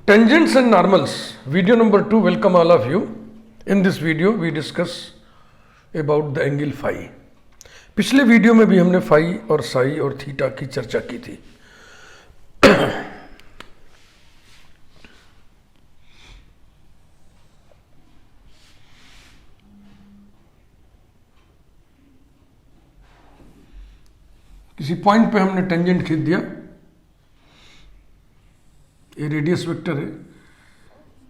Tangents and normals, video number 2. Welcome all of you. In this video we discuss about the angle phi. पिछले video में भी हमने phi और साई और theta की चर्चा की थी. किसी पॉइंट पे हमने टेंजेंट खींच दिया. ये रेडियस वेक्टर है,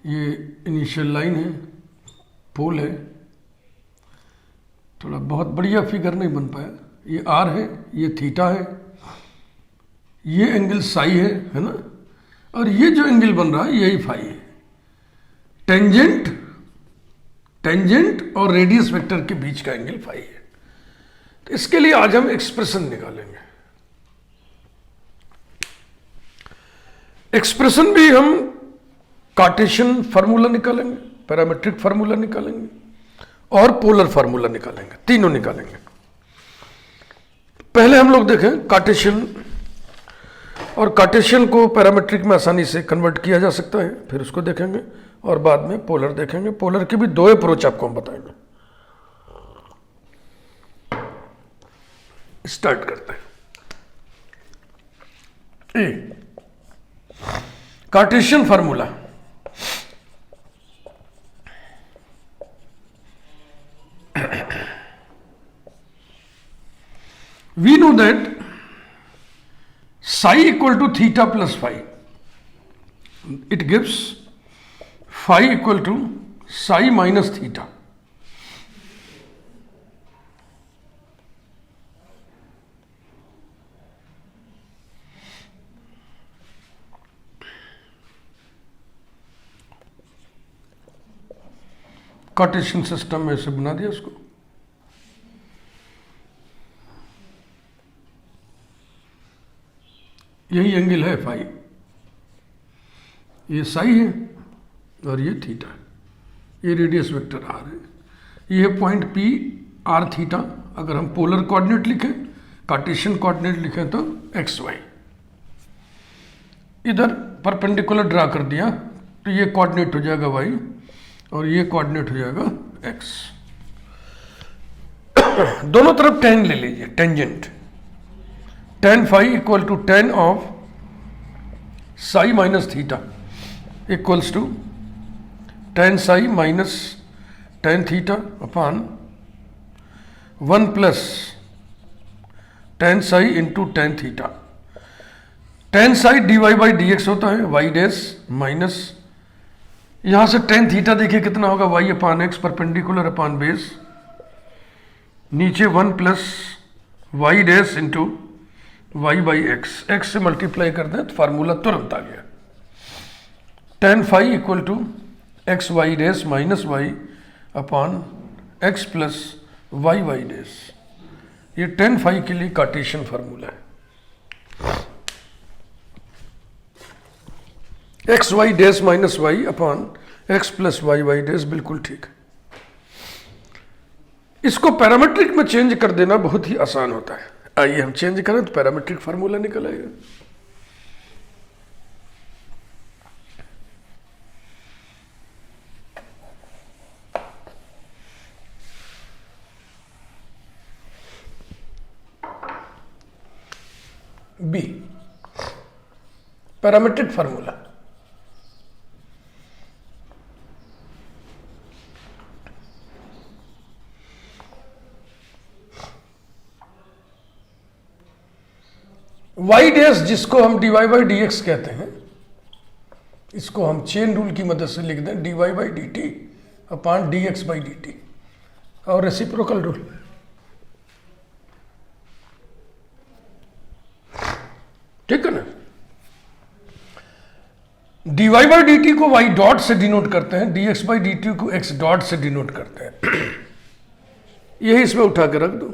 ये इनिशियल लाइन है, पोल है. थोड़ा बहुत बढ़िया फिगर नहीं बन पाया. ये आर है, ये थीटा है, ये एंगल साई है ना, और ये जो एंगल बन रहा है यही फाई है. टेंजेंट और रेडियस वेक्टर के बीच का एंगल फाई है. तो इसके लिए आज हम एक्सप्रेशन निकालेंगे. एक्सप्रेशन भी हम कार्टेशियन फार्मूला निकालेंगे, पैरामेट्रिक फार्मूला निकालेंगे और पोलर फार्मूला निकालेंगे. तीनों निकालेंगे. पहले हम लोग देखें कार्टेशियन, और कार्टेशियन को पैरामेट्रिक में आसानी से कन्वर्ट किया जा सकता है, फिर उसको देखेंगे और बाद में पोलर देखेंगे. पोलर की भी दो अप्रोच आपको हम बताएंगे. स्टार्ट करते हैं. A Cartesian formula. We know that psi equal to theta plus phi. It gives phi equal to psi minus theta. Cartesian system में से बना दिया इसको. यही एंगल है फाई. ये साई है और ये थीटा है. ये रेडियस वेक्टर आर है. ये पॉइंट पी आर थीटा. अगर हम पोलर कोऑर्डिनेट लिखें, कार्टेशियन कोऑर्डिनेट लिखें तो एक्स वाई. इधर परपेंडिकुलर ड्रा कर दिया तो ये कोऑर्डिनेट हो जाएगा वाई और ये कोऑर्डिनेट हो जाएगा एक्स. दोनों तरफ टेन ले लीजिए. Tangent tan phi equal to tan of psi minus theta equals to tan psi minus tan theta upon 1 plus tan psi into tan theta. tan psi dy by dx होता है y dash minus, यहां से tan theta देखिए कितना होगा, y upon X perpendicular upon base, नीचे 1 plus y dash into y by X. X से multiply कर दें तो फार्मूला तुरंत आ गया. tan phi equal to X Y dash minus Y upon X plus Y Y dash. ये tan phi के लिए कार्टेशियन फार्मूला है. X Y dash minus Y upon X plus Y Y dash बिल्कुल ठीक. इसको पैरामेट्रिक में change कर देना बहुत ही आसान होता है. आइए हम चेंज करें तो पैरामेट्रिक फार्मूला निकल आएगा. B parametric formula. y dash जिसको हम dy बाई डी एक्स कहते हैं, इसको हम चेन रूल की मदद से लिख दें dy by D T upon D x by D T और रेसिप्रोकल रूल. ठीक है ना. dy बाई डी टी को y डॉट से डिनोट करते हैं, dx बाई डी टी को x डॉट से डिनोट करते हैं. यही इसमें उठा के रख दो.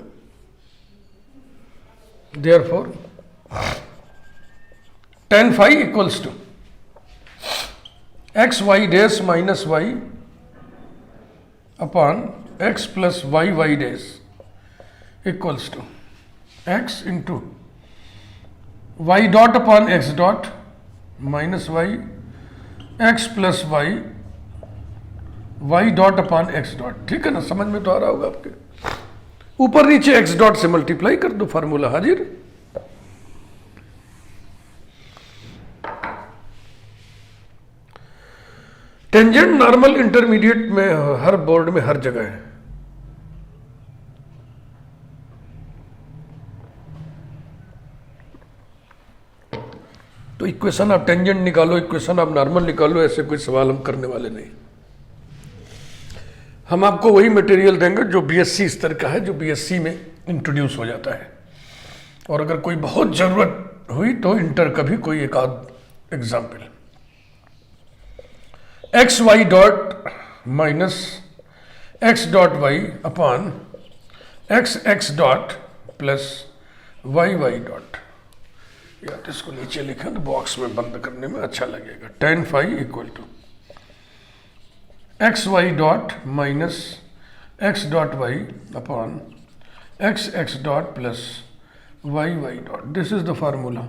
Therefore tan phi equals to x y dash minus y upon x plus y y dash equals to x into y dot upon x dot minus y X plus Y, Y dot upon X dot. ठीक है ना, समझ में तो आ रहा होगा आपके। ऊपर नीचे एक्स डॉट से मल्टीप्लाई कर दो, फार्मूला हाजिर। टेंजेंट नॉर्मल इंटरमीडिएट में हर बोर्ड में हर जगह है। तो इक्वेशन आप टेंजेंट निकालो, इक्वेशन आप नॉर्मल निकालो, ऐसे कोई सवाल हम करने वाले नहीं। हम आपको वही मटेरियल देंगे जो बीएससी स्तर का है, जो बीएससी में इंट्रोड्यूस हो जाता है। और अगर कोई बहुत जरूरत हुई तो इंटर का भी कोई एक आध example. X Y dot minus X dot Y upon X X dot plus Y Y dot. या तो इसको नीचे लिखें तो बॉक्स में बंद करने में अच्छा लगेगा। tan phi equal to X Y dot minus X dot Y upon X X dot plus Y Y dot. This is the formula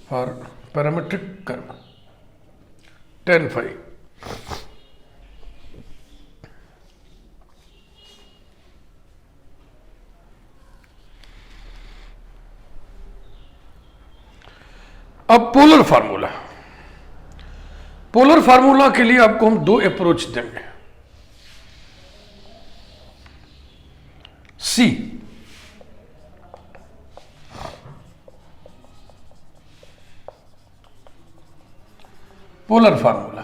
for parametric curve tan phi. अब पोलर फार्मूला। पोलर फार्मूला के लिए आपको हम दो approach देंगे। See, polar formula.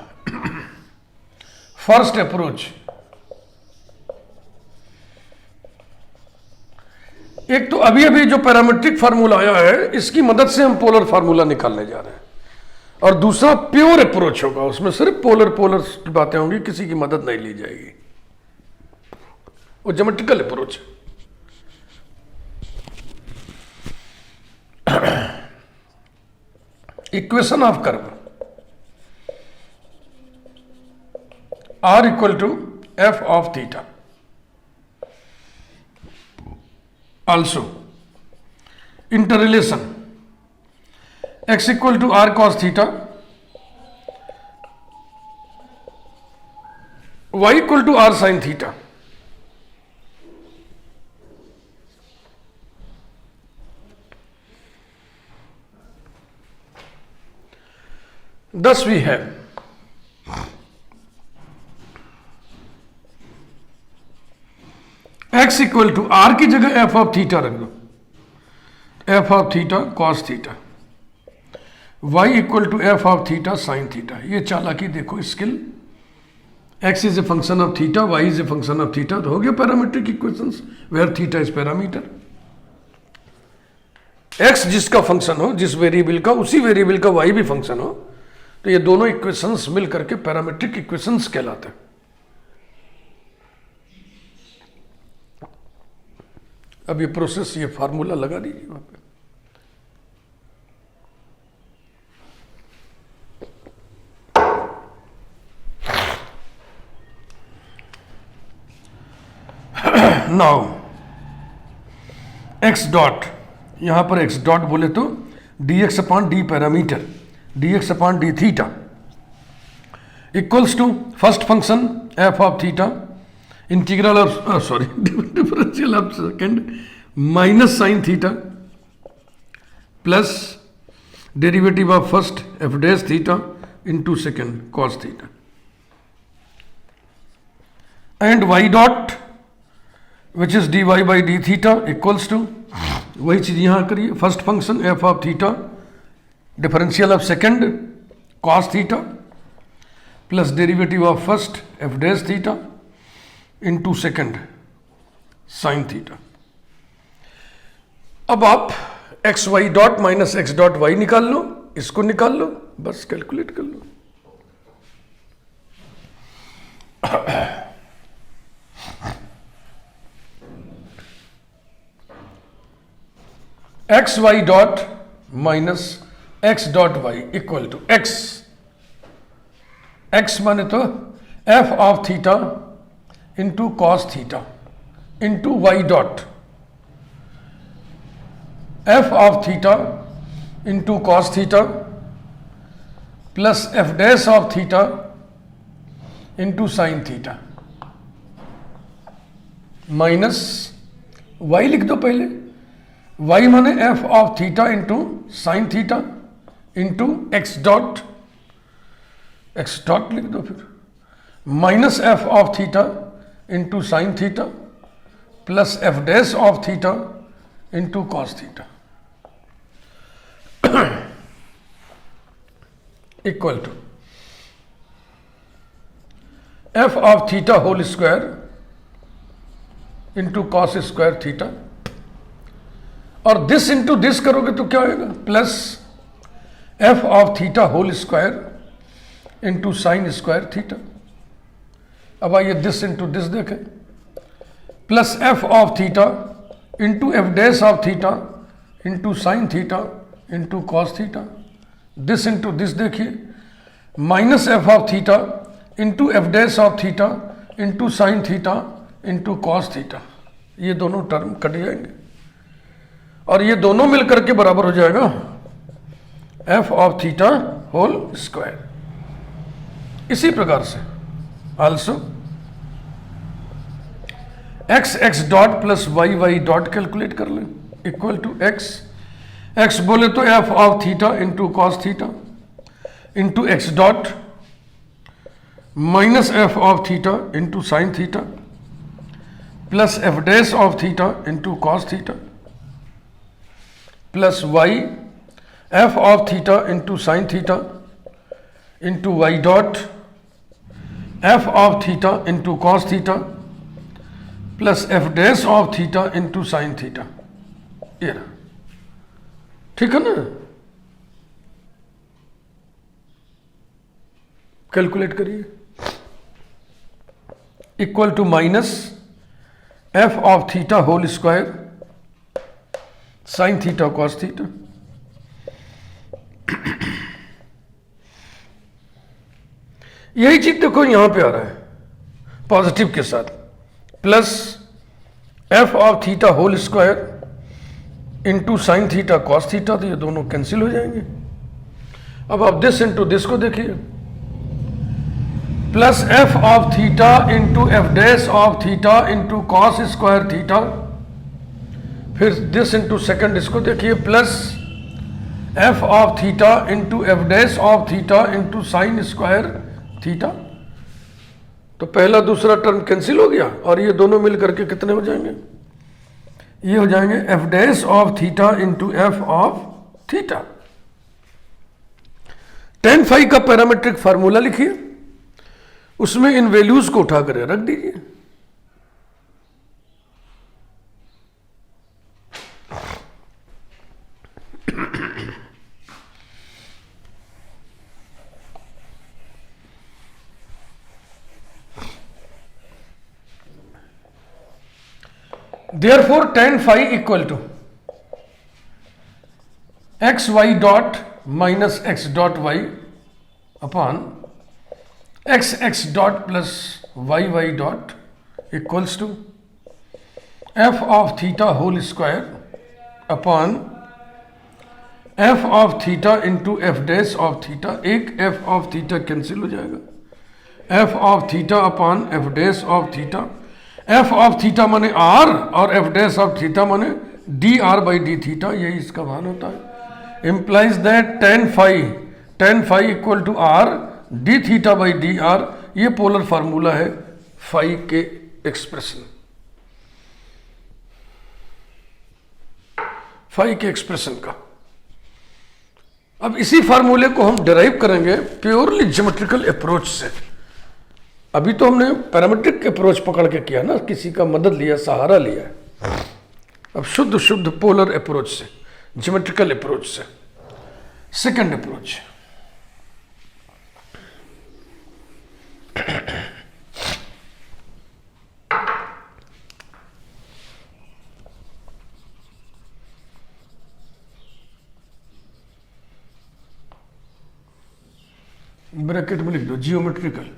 First approach, एक तो अभी अभी जो पैरामीट्रिक फार्मूला आया है इसकी मदद से हम पोलर फार्मूला निकालने जा रहे हैं, और दूसरा प्योर अप्रोच होगा, उसमें सिर्फ पोलर पोलर की बातें होंगी, किसी की मदद नहीं ली जाएगी। वो geometrical approach. Equation of curve R equal to F of theta. Also, interrelation x equal to r cos theta, y equal to r sin theta. Thus we have x equal to R की जगह F of theta रख दो, F of theta cos theta, y equal to F of theta sine theta. ये चालाकी देखो, skill. x is a function of theta, y is a function of theta, तो हो गया parametric equations where theta is parameter. x जिसका function हो, जिस variable का, उसी वेरिएबल का y भी फंक्शन हो, तो ये दोनों इक्वेशंस मिल करके पैरामीट्रिक इक्वेशंस कहलाते हैं। अब ये प्रोसेस, ये फार्मूला लगा दीजिए वहां पे। नाउ एक्स डॉट, यहां पर एक्स डॉट बोले तो D X upon D parameter, D X upon D theta equals to first function F of theta integral of sorry differential of second minus sine theta plus derivative of first F dash theta into second cos theta and Y dot which is D Y by D theta equals to, वही चीज यहां करिए, first function F of theta differential of second cos theta plus derivative of first F dash theta into second sine theta. अब आप X Y dot minus X dot Y निकाल लो, इसको निकाल लो, बस कैलकुलेट कर लो। X Y dot minus X dot Y equal to X, X माने तो F of theta into cos theta into Y dot F of theta into cos theta plus F dash of theta into sine theta minus Y लिख दो पहले, Y माने F of theta into sine theta into X dot लिख दो, फिर minus F of theta into sine theta plus F dash of theta into cos theta equal to F of theta whole square into cos square theta, और this into this करोगे तो क्या होगा, plus F of theta whole square into sine square theta. अब आइए this into this देखें, plus F of theta into F dash of theta into sine theta into cos theta. This into this देखिए, minus F of theta into F dash of theta into sine theta into cos theta. ये दोनों term cut जाएंगे और ये दोनों मिलकर के बराबर हो जाएगा F of theta whole square. इसी प्रकार से also X X dot plus Y Y dot calculate कर लें, इक्वल टू एक्स बोले तो F of theta into cos theta into X dot minus F of theta into sine theta plus F dash of theta into cos theta plus Y F of theta into sine theta into Y dot F of theta into cos theta plus F dash of theta into sine theta. ये रहा, ठीक है ना। Calculate करिए, equal to minus F of theta whole square sine theta cos theta यही चीज देखो यहां पे आ रहा है पॉजिटिव के साथ, plus F of theta whole square into sine theta cos theta, तो ये दोनों कैंसिल हो जाएंगे। अब आप दिस इंटू दिस को देखिए, plus F of theta into F dash of theta into cos square theta, फिर दिस इंटू सेकेंड इसको देखिए, plus F of theta into F dash of theta into sine square theta. तो पहला दूसरा term cancel हो गया और ये दोनों मिल करके कितने हो जाएंगे, ये हो जाएंगे F dash of theta into F of theta. tan phi का पैरामेट्रिक फार्मूला लिखिए, उसमें इन वैल्यूज को उठाकर रख दीजिए। Therefore tan phi equal to x y dot minus x dot y upon x x dot plus y y dot equals to f of theta whole square upon f of theta into f dash of theta। एक f of theta cancel हो जाएगा, f of theta upon f dash of theta। F of theta माने R और F dash of theta माने D are by D theta, यही इसका मान होता है। Implies that tan phi equal to R D theta by D R. ये polar formula है फाई के एक्सप्रेशन, फाई के एक्सप्रेशन का। अब इसी फार्मूले को हम डिराइव करेंगे प्योरली ज्योमेट्रिकल अप्रोच से। अभी तो हमने पैरामेट्रिक अप्रोच पकड़ के किया ना, किसी का मदद लिया, सहारा लिया। अब शुद्ध शुद्ध पोलर अप्रोच से, ज्योमेट्रिकल अप्रोच से। सेकंड अप्रोच, ब्रैकेट में लिख दो जियोमेट्रिकल।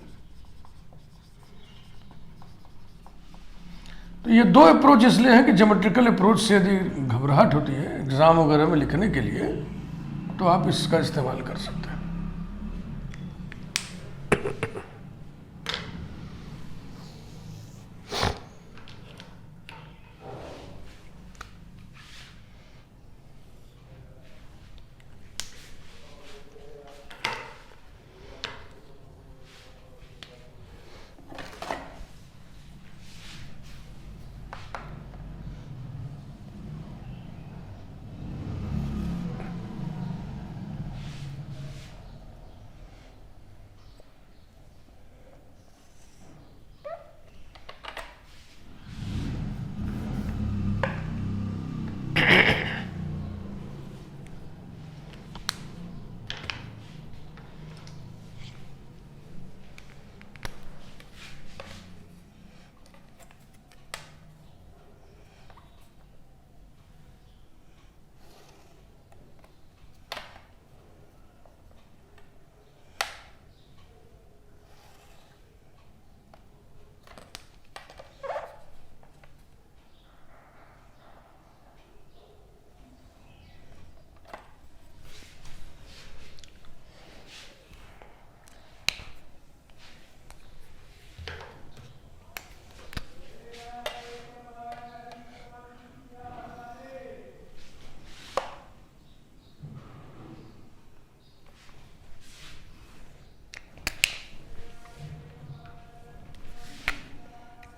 तो ये दो अप्रोच इसलिए हैं कि ज्योमेट्रिकल अप्रोच से यदि घबराहट होती है एग्जाम वगैरह में लिखने के लिए, तो आप इसका इस्तेमाल कर सकते हैं।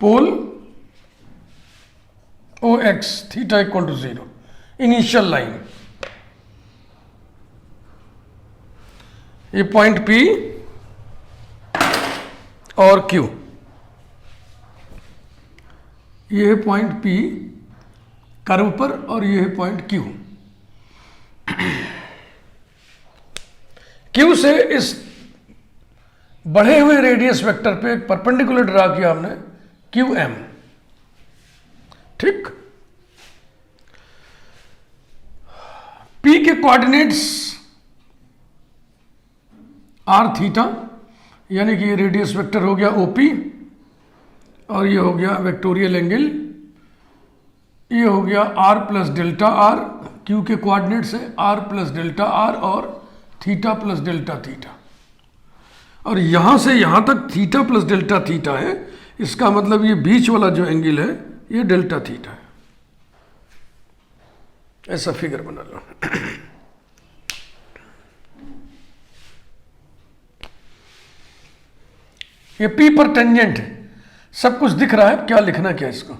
Pole O X theta equal to 0, initial line, ये पॉइंट P और Q, ये है पॉइंट P कर्व पर और ये है पॉइंट Q। Q से इस बढ़े हुए रेडियस वेक्टर पे एक परपेंडिकुलर ड्रा किया हमने QM, ठीक। P के कोऑर्डिनेट्स r थीटा, यानी कि ये रेडियस वेक्टर हो गया OP और ये हो गया वेक्टोरियल एंगल, ये हो गया r plus delta r, Q के कोऑर्डिनेट्स है r प्लस डेल्टा r और थीटा प्लस डेल्टा थीटा, और यहां से यहां तक थीटा प्लस डेल्टा थीटा है, इसका मतलब ये बीच वाला जो एंगल है ये डेल्टा थीटा है। ऐसा फिगर बना लो। ये P पर टेंजेंट है, सब कुछ दिख रहा है, क्या लिखना क्या इसको,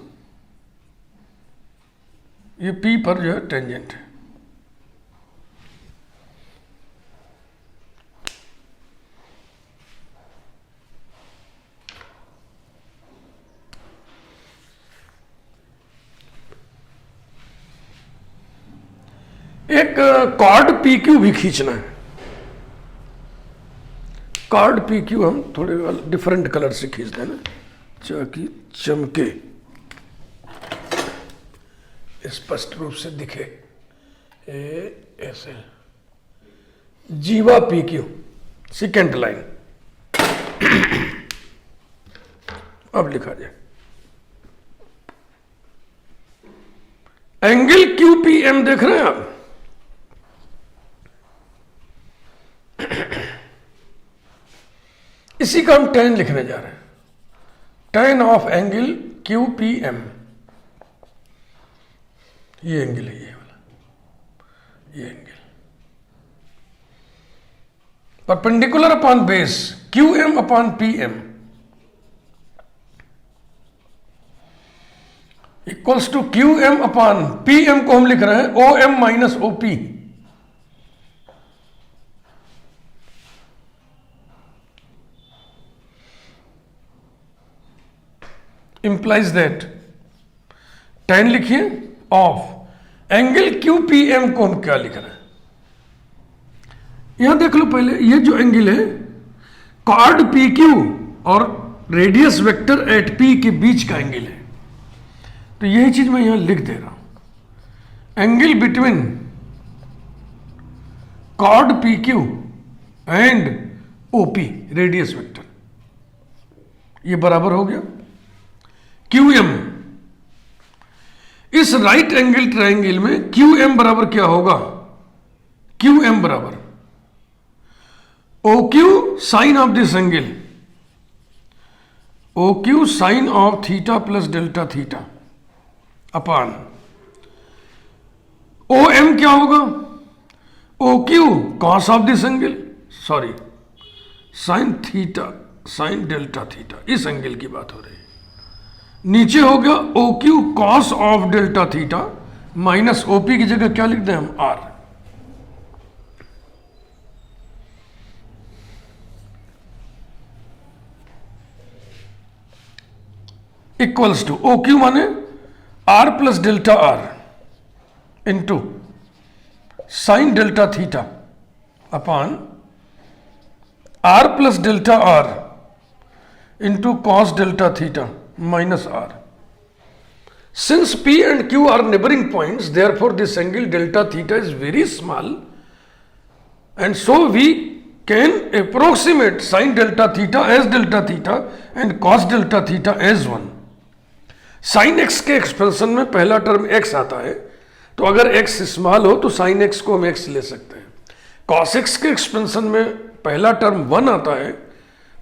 ये P पर जो है टेंजेंट है। एक कॉर्ड PQ भी खींचना है। कॉर्ड PQ हम थोड़े डिफरेंट कलर से खींच देना ताकि चमके, स्पष्ट रूप से दिखे। ऐसे जीवा PQ सेकेंड लाइन, अब लिखा जाए एंगल QPM, देख रहे हैं आप, इसी का हम tan लिखने जा रहे हैं, tan ऑफ एंगल QPM, ये एंगल है, ये वाला, ये angle perpendicular upon base QM upon PM equals to QM upon PM को हम लिख रहे हैं OM minus OP। implies that tan लिखिए ऑफ एंगल QPM को हम क्या लिख रहे हैं, यहां देख लो पहले, ये जो एंगल है कॉर्ड PQ और रेडियस वेक्टर एट P के बीच का एंगल है, तो यही चीज मैं यहां लिख दे रहा हूं, angle between chord PQ and OP radius vector, ये बराबर हो गया QM। इस राइट एंगल ट्रायंगल में QM बराबर क्या होगा, QM बराबर OQ sine of this angle, OQ sine of theta plus delta theta upon OM क्या होगा, OQ cos of this angle, sorry sine theta sine delta theta, इस angle की बात हो रही है। नीचे हो गया OQ cos of delta theta minus OP की जगह क्या लिख दें हम, R। इक्वल्स टू OQ माने R plus delta R into sine delta theta upon R plus delta R into cos delta theta minus R. Since P and Q are neighboring points, therefore this angle delta theta is very small, and so we can approximate sin delta theta as delta theta and cos delta theta as 1. sin x के expansion में पहला term x आता है, तो अगर x small हो तो sin x को हम x ले सकते हैं। cos x के एक्सपेंशन में पहला टर्म 1 आता है,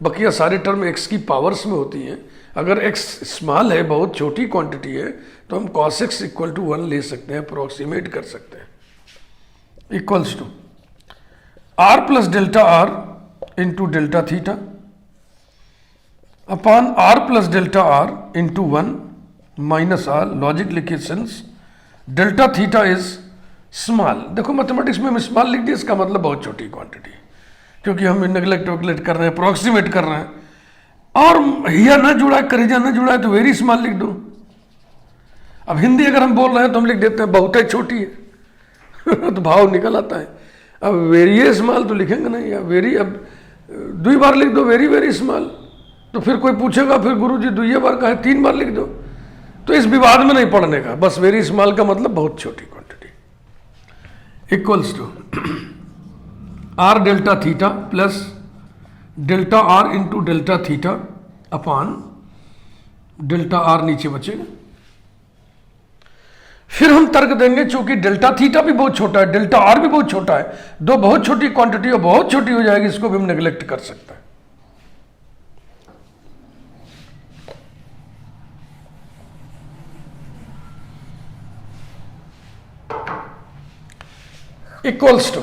बकिया सारे टर्म x की पावर्स में होती हैं। अगर x स्मॉल है, बहुत छोटी क्वांटिटी है, तो हम cos x इक्वल टू 1 ले सकते हैं, अप्रोक्सीमेट कर सकते हैं। Equals to R plus delta R into delta theta upon R plus delta R into 1 minus R लॉजिक लिकेशंस डेल्टा थीटा इज स्मॉल। देखो मैथमेटिक्स में स्मॉल लिख दिया, इसका मतलब बहुत छोटी क्वांटिटी, क्योंकि हम नेगलेक्ट वेगलेक्ट कर रहे हैं, अप्रोक्सीमेट कर रहे हैं। और हिया ना जुड़ा है, करेजा ना जुड़ा है तो वेरी स्मॉल लिख दो। अब हिंदी अगर हम बोल रहे हैं तो हम लिख देते हैं बहुत छोटी है तो भाव निकल आता है। अब वेरी स्मॉल तो लिखेंगे नहीं, या वेरी, अब 2 बार लिख दो वेरी वेरी स्मॉल, तो फिर कोई पूछेगा फिर गुरुजी 2 बार कहे 3 बार लिख दो, तो इस विवाद में नहीं पढ़ने का। बस वेरी स्मॉल का मतलब बहुत छोटी quantity. Equals to R delta theta plus delta R into delta theta upon delta R नीचे बचेगा। फिर हम तर्क देंगे, चूंकि डेल्टा थीटा भी बहुत छोटा है, डेल्टा आर भी बहुत छोटा है, दो बहुत छोटी क्वांटिटी और बहुत छोटी हो जाएगी, इसको भी हम नेग्लेक्ट कर सकते हैं। Equals to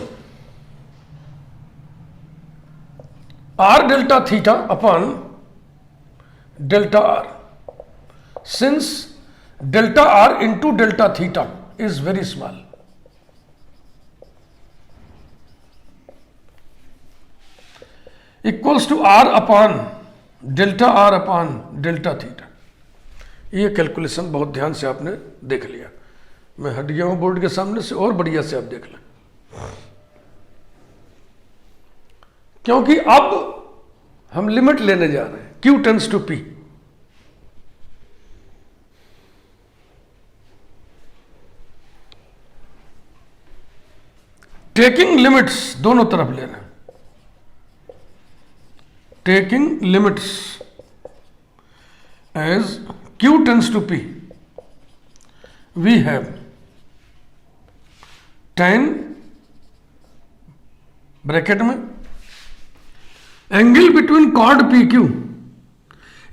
R delta theta upon delta R, since delta R into delta theta is very small. Equals to R upon delta theta. ये कैलकुलेशन बहुत ध्यान से आपने देख लिया, मैं हट गया हूं बोर्ड के सामने से, और बढ़िया से आप देख लें, क्योंकि अब हम लिमिट लेने जा रहे हैं। Q tends to P, taking limits दोनों तरफ ले रहे हैं। Taking limits as Q tends to P, we have tan bracket में angle between chord P Q.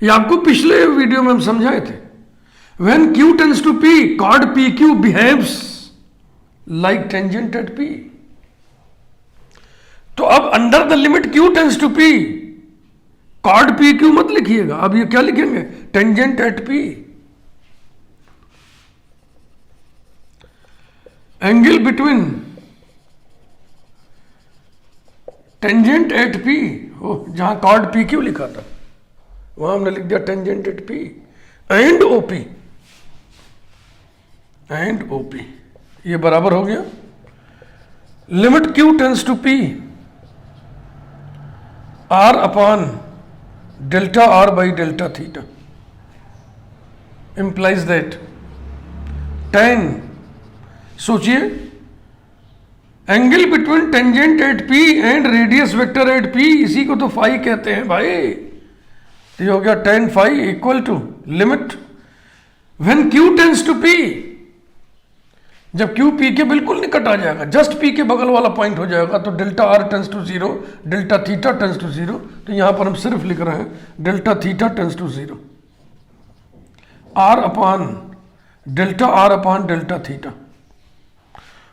ये आपको पिछले वीडियो में हम समझाए थे। When Q tends to P, chord P Q behaves like tangent at P। तो अब under the limit Q tends to P, chord P Q मत लिखिएगा, अब ये क्या लिखेंगे, tangent at P। Angle between tangent at P, जहां chord P Q लिखा था वहां हमने लिख दिया tangent at P and OP, ये बराबर हो गया limit Q tends to P R upon delta R by delta theta implies that tan, सोचिए, angle between tangent at P and radius vector at P, इसी को तो फाई कहते हैं भाई। तो ये हो गया tan phi equal to limit when Q tends to P, जब Q P के बिल्कुल निकट आ जाएगा, जस्ट P के बगल वाला पॉइंट हो जाएगा, तो delta R tends to 0, delta theta tends to 0। तो यहां पर हम सिर्फ लिख रहे हैं delta theta tends to 0, R upon delta theta.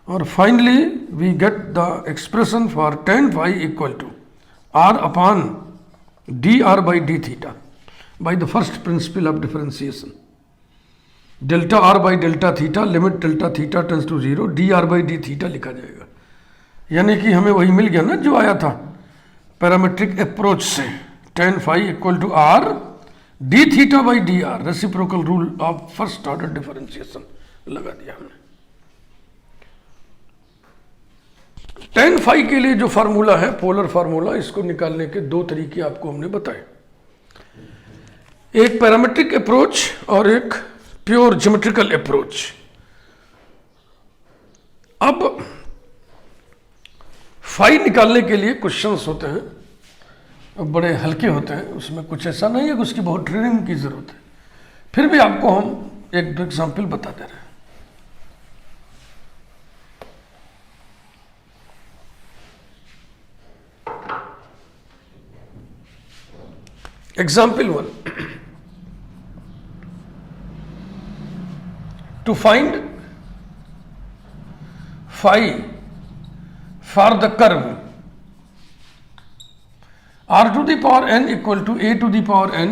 और finally we get the expression for tan phi equal to R upon dr by D theta by the first principle of differentiation. Delta R by delta theta limit delta theta tends to 0, dr by D theta लिखा जाएगा। यानी कि हमें वही मिल गया ना जो आया था पैरामेट्रिक अप्रोच से, tan phi equal to R d theta by D r, reciprocal rule of first order differentiation लगा दिया हमने। tan फाई के लिए जो फार्मूला है, पोलर फार्मूला, इसको निकालने के 2 तरीके आपको हमने बताए, एक पैरामेट्रिक अप्रोच और एक प्योर ज्योमेट्रिकल अप्रोच। अब फाई निकालने के लिए क्वेश्चंस होते हैं, बड़े हल्के होते हैं, उसमें कुछ ऐसा नहीं है कि उसकी बहुत ट्रेनिंग की जरूरत है, फिर भी आपको हम 1-2 एग्जाम्पल बता दे रहे हैं। Example 1. To find phi for the curve r to the power n equal to a to the power n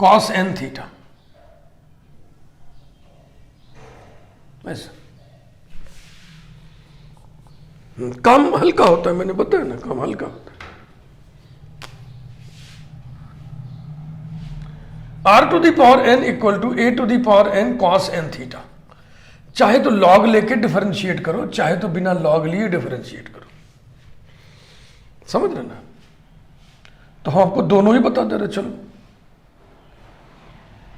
cos n theta, ऐसा। काम हल्का होता है, मैंने बताया ना, काम हल्का होता है। R to the power n equal to a to the power n cos n theta. चाहे तो लॉग लेके डिफरेंशिएट करो, चाहे तो बिना लॉग लिए डिफरेंशिएट करो, समझ रहे ना। तो हम आपको दोनों ही बता दे रहे। चलो,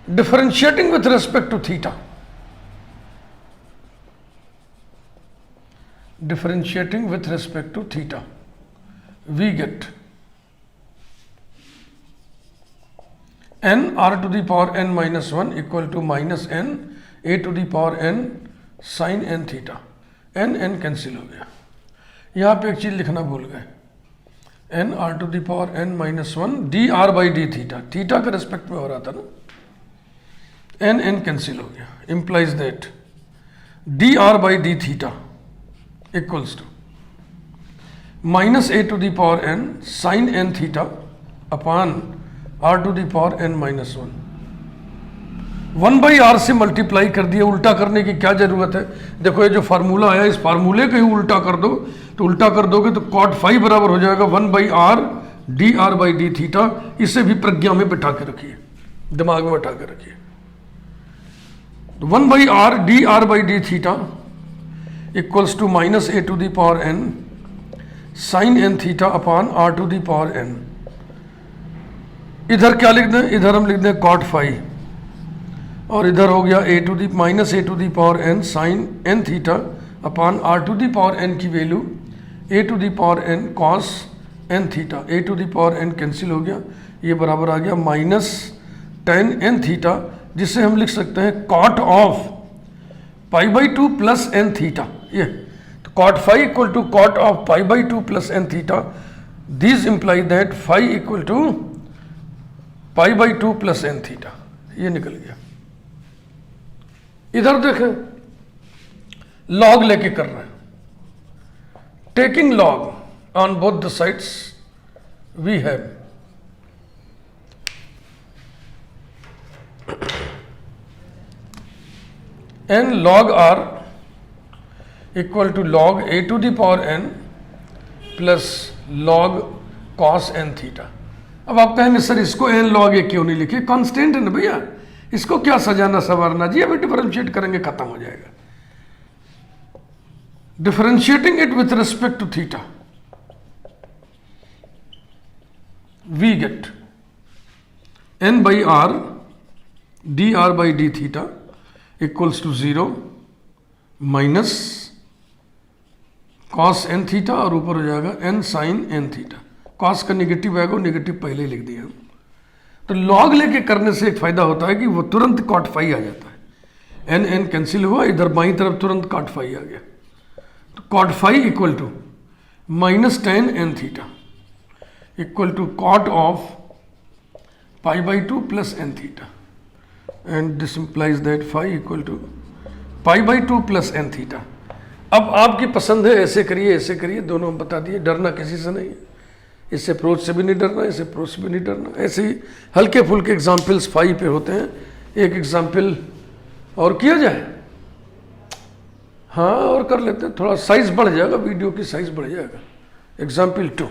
differentiating with respect to theta, differentiating with respect to theta, we get n r to the power n minus 1 equal to minus n a to the power n sin n theta। n cancel हो गया। यहाँ पे एक चीज़ लिखना भूल गए, n r to the power n minus 1 d r by d theta, theta के respect में हो रहा था ना, n कैंसिल हो गया, implies that d r by d theta equals to minus a to the power n sin n theta upon r to the power n minus 1। 1 by r से multiply कर दिया, उल्टा करने की क्या जरूरत है। देखो ये जो फार्मूला आया, इस फार्मूले को ही उल्टा कर दो, तो उल्टा कर दोगे तो cot फाई बराबर हो जाएगा 1 by r d are by D theta. इसे भी प्रज्ञा में बिठा के रखिए, दिमाग में बिठा के रखिए। 1 by r d are by D theta equals to minus a to the power n sine n theta upon r to the power n। इधर क्या लिख दें, इधर हम लिख दें cot फाई, और इधर हो गया a to the minus a to the power n sine n theta upon r to the power n की value a to the power n cos n theta. A to the power n cancel हो गया, ये बराबर आ गया minus tan n theta, जिसे हम लिख सकते हैं cot of pi by two plus n theta. ये तो cot phi equal to cot of pi by two plus n theta. This imply that phi equal to pi by two plus n theta. ये निकल गया। इधर देखें, log लेके कर रहे हैं, taking log on both the sides we have n log r equal to log a to the power n plus log cos n theta. अब आप कहेंगे सर इसको n log a क्यों नहीं लिखे, कांस्टेंट है ना भैया, इसको क्या सजाना संवारना जी, अभी डिफरेंशिएट करेंगे खत्म हो जाएगा। Differentiating it with respect to theta we get n by r d are by D theta equals to 0 minus cos n theta, और ऊपर हो जाएगा n sine n theta. Cos का निगेटिव आएगा, निगेटिव पहले ही लिख दिया हम। तो लॉग लेके करने से एक फायदा होता है कि वो तुरंत cot फाई आ जाता है। n कैंसिल हुआ, इधर बाईं तरफ तुरंत cot फाई आ गया। तो cot phi equal to minus tan n theta equal to cot of pi by two plus n theta, and this implies that phi equal to pi by two plus n theta. अब आपकी पसंद है, ऐसे करिए ऐसे करिए, दोनों हम बता दिए, डरना किसी से नहीं है। इससे अप्रोच से भी नहीं डरना, इससे अप्रोच से भी नहीं डरना। ऐसे ही हल्के फुल्के एग्जाम्पल्स फाई पे होते हैं। एक एग्जाम्पल और किया जाए, हाँ और कर लेते हैं, थोड़ा साइज बढ़ जाएगा, वीडियो की साइज बढ़ जाएगा। एग्जाम्पल 2,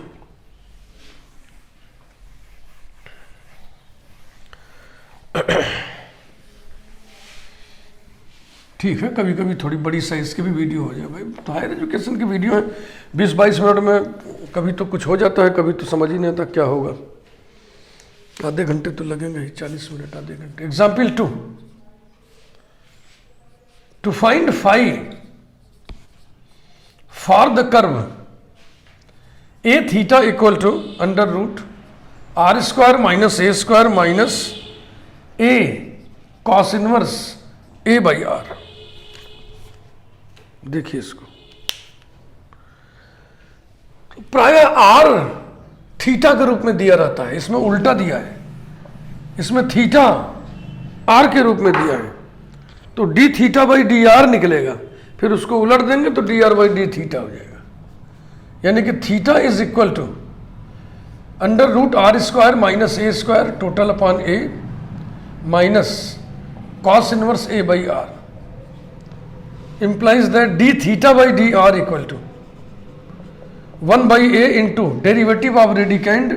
ठीक है, कभी कभी थोड़ी बड़ी साइज की भी वीडियो हो जाए भाई, तो हायर एजुकेशन की वीडियो है 20-22 मिनट में, कभी तो कुछ हो जाता है, कभी तो समझ ही नहीं आता क्या होगा। आधे घंटे तो लगेंगे ही, 40 मिनट आधे घंटे। Example 2, to find phi for the curve a theta equal to under root r square minus a square minus a cos inverse a by r. देखिए इसको, प्राय आर थीटा के रूप में दिया रहता है, इसमें उल्टा दिया है, इसमें थीटा आर के रूप में दिया है, तो d theta by D r निकलेगा, फिर उसको उलट देंगे तो d are by D theta हो जाएगा। यानी कि theta is equal to under root r square minus a square total upon a minus cos inverse a by r implies that d theta by dr equal to 1 by a into derivative of radicand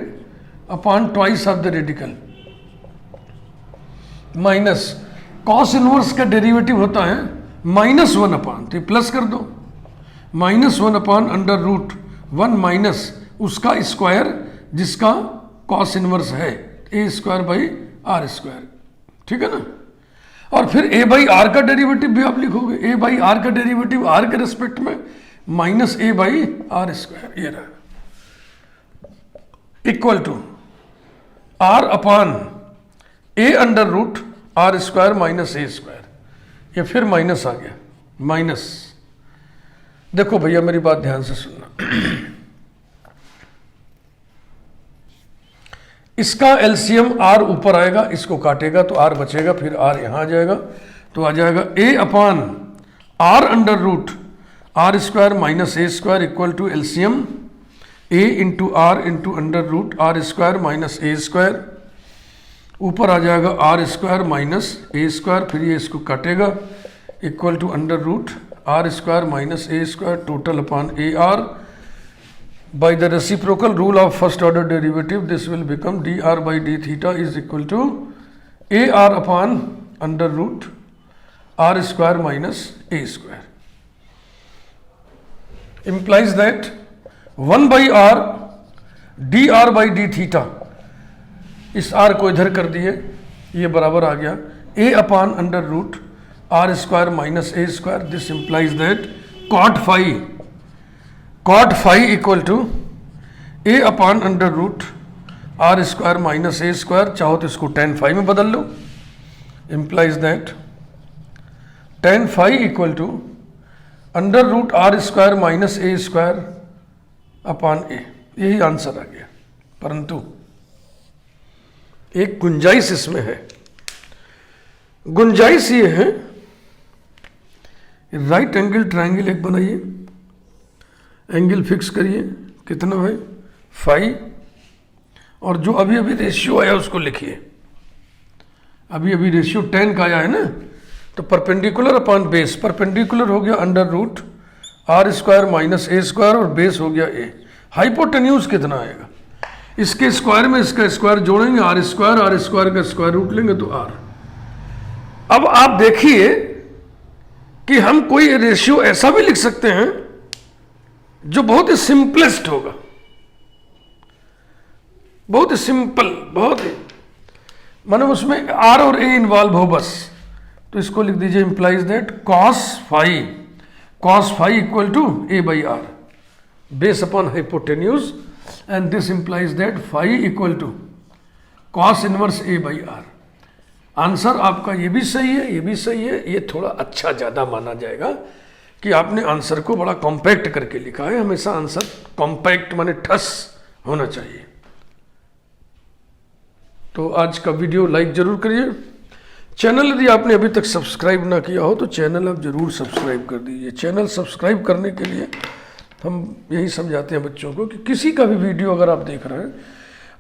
upon twice of the radical minus cos inverse का derivative होता है -1 upon, तो plus कर दो, -1 upon under root 1 minus उसका square जिसका cos inverse है a square by r square, ठीक है ना। और फिर ए बाई आर का डेरिवेटिव भी आप लिखोगे, ए बाई आर का डेरिवेटिव आर के रेस्पेक्ट में minus a by r square, ये रहा, equal to r upon a under root r square minus a square, ये फिर माइनस आ गया, माइनस। देखो भैया मेरी बात ध्यान से सुनना, इसका एलसीएम आर ऊपर आएगा, इसको काटेगा तो आर बचेगा, फिर आर यहां आ जाएगा, तो आ जाएगा a upon r under root r square minus a square equal to LCM a into r into under root r square minus a square, ऊपर आ जाएगा r square minus a square, फिर ये इसको काटेगा, equal to under root r square minus a square total upon a r. By the reciprocal rule of first order derivative, this will become dr by d theta is equal to ar upon under root r square minus a square. Implies that 1 by r dr by d theta, इस r को इधर कर दिए, ये बराबर आ गया a upon under root r square minus a square. This implies that cot phi equal to a upon under root r square minus a square, चाहो तो इसको tan phi में बदल लो, implies that tan phi equal to under root r square minus a square upon a, यही answer आ गया। परंतु एक गुंजाइश इसमें है, गुंजाइश ये है, राइट एंगल ट्रायंगल एक बनाइए, एंगल फिक्स करिए, कितना है फाई, और जो अभी अभी रेशियो आया उसको लिखिए, अभी अभी रेशियो 10 का आया है ना, तो परपेंडिकुलर अपॉन बेस, परपेंडिकुलर हो गया under root r square minus a square और बेस हो गया ए, हाइपोटेन्यूज कितना आएगा, इसके स्क्वायर में इसका स्क्वायर जोड़ेंगे आर स्क्वायर का स्क्वायर रूट लेंगे तो आर। अब आप देखिए कि हम कोई रेशियो ऐसा भी लिख सकते हैं जो बहुत ही सिंपलेस्ट होगा, बहुत ही सिंपल, बहुत ही मतलब उसमें आर और ए इन्वॉल्व हो बस, तो इसको लिख दीजिए implies that cos phi equal to a by r base upon hypotenuse, and this implies that phi equal to cos inverse a by r. Answer आपका ये भी सही है, ये भी सही है, ये थोड़ा अच्छा ज़्यादा माना जाएगा कि आपने आंसर को बड़ा कॉम्पैक्ट करके लिखा है। हमेशा आंसर कॉम्पैक्ट माने ठस होना चाहिए। तो आज का वीडियो लाइक जरूर करिए, चैनल यदि आपने अभी तक सब्सक्राइब ना किया हो तो चैनल आप जरूर सब्सक्राइब कर दीजिए। चैनल सब्सक्राइब करने के लिए हम यही समझाते हैं बच्चों को कि किसी का भी वीडियो अगर आप देख रहे हैं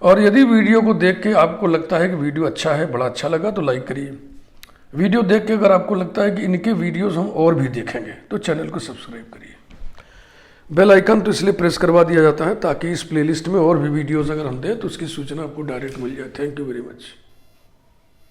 और यदि वीडियो को देख के आपको लगता है कि वीडियो अच्छा है, बड़ा अच्छा लगा, तो लाइक करिए। वीडियो देख के अगर आपको लगता है कि इनके वीडियोस हम और भी देखेंगे तो चैनल को सब्सक्राइब करिए। बेल आइकन तो इसलिए प्रेस करवा दिया जाता है ताकि इस प्लेलिस्ट में और भी वीडियोस अगर हम दें तो उसकी सूचना आपको डायरेक्ट मिल जाए। Thank you very much.